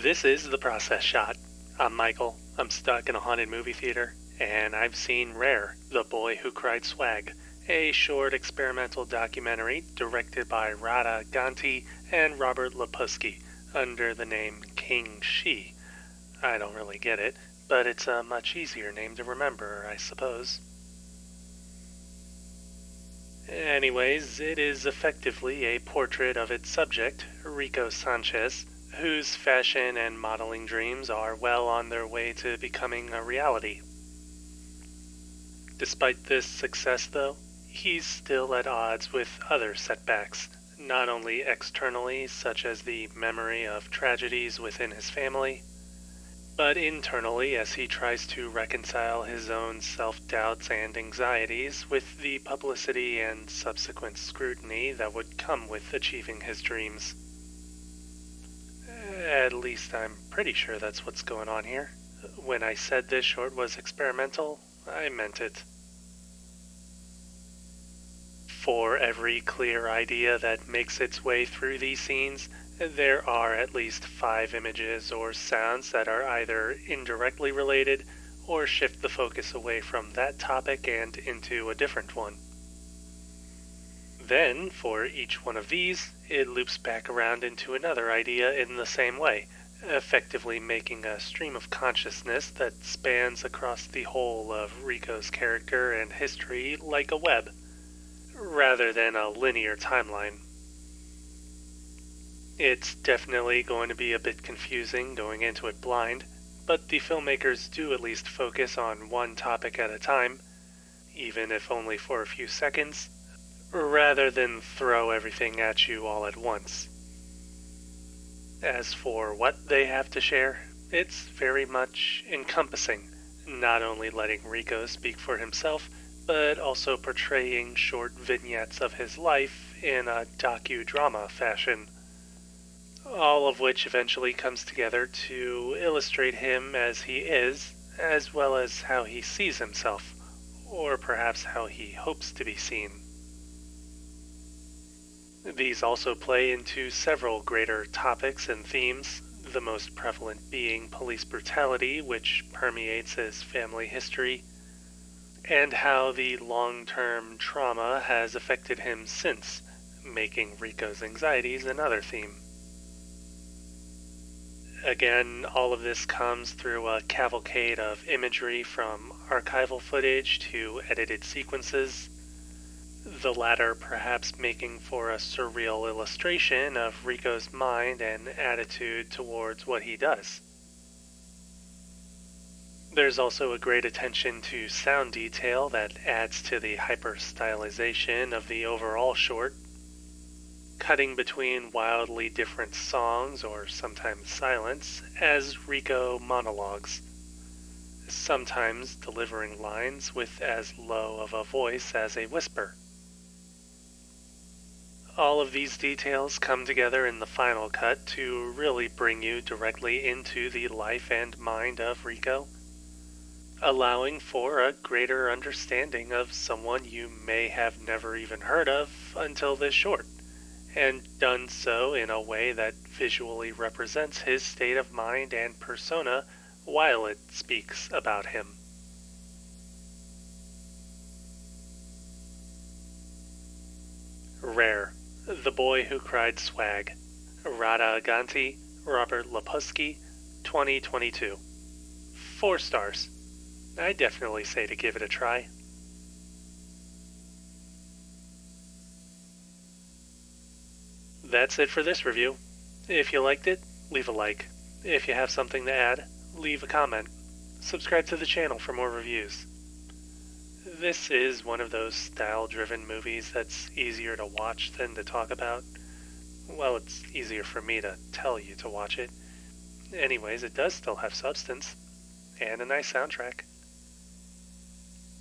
This is The Process Shot. I'm Michael. I'm stuck in a haunted movie theater, and I've seen Rare, The Boy Who Cried Swag, a short experimental documentary directed by Radha Ganti and Robert Lapusky under the name King Shi. I don't really get it, but it's a much easier name to remember, I suppose. Anyways, it is effectively a portrait of its subject, Rico Sanchez, whose fashion and modeling dreams are well on their way to becoming a reality. Despite this success, though, he's still at odds with other setbacks, not only externally, such as the memory of tragedies within his family, but internally as he tries to reconcile his own self-doubts and anxieties with the publicity and subsequent scrutiny that would come with achieving his dreams. At least I'm pretty sure that's what's going on here. When I said this short was experimental, I meant it. For every clear idea that makes its way through these scenes, there are at least 5 images or sounds that are either indirectly related or shift the focus away from that topic and into a different one. Then, for each one of these, it loops back around into another idea in the same way, effectively making a stream of consciousness that spans across the whole of Rico's character and history like a web, rather than a linear timeline. It's definitely going to be a bit confusing going into it blind, but the filmmakers do at least focus on one topic at a time, even if only for a few seconds, rather than throw everything at you all at once. As for what they have to share, it's very much encompassing, not only letting Rico speak for himself, but also portraying short vignettes of his life in a docudrama fashion, all of which eventually comes together to illustrate him as he is, as well as how he sees himself, or perhaps how he hopes to be seen. These also play into several greater topics and themes, the most prevalent being police brutality, which permeates his family history, and how the long-term trauma has affected him since, making Rico's anxieties another theme. Again, all of this comes through a cavalcade of imagery from archival footage to edited sequences, the latter perhaps making for a surreal illustration of Rico's mind and attitude towards what he does. There's also a great attention to sound detail that adds to the hyper-stylization of the overall short, cutting between wildly different songs or sometimes silence as Rico monologues, sometimes delivering lines with as low of a voice as a whisper. All of these details come together in the final cut to really bring you directly into the life and mind of Rico, allowing for a greater understanding of someone you may have never even heard of until this short, and done so in a way that visually represents his state of mind and persona while it speaks about him. Rare, The Boy Who Cried Swag, Radha Ganti, Robert Lapusky, 2022. 4 stars. I definitely say to give it a try. That's it for this review. If you liked it, leave a like. If you have something to add, leave a comment. Subscribe to the channel for more reviews. This is one of those style-driven movies that's easier to watch than to talk about. Well, it's easier for me to tell you to watch it. Anyways, it does still have substance, and a nice soundtrack.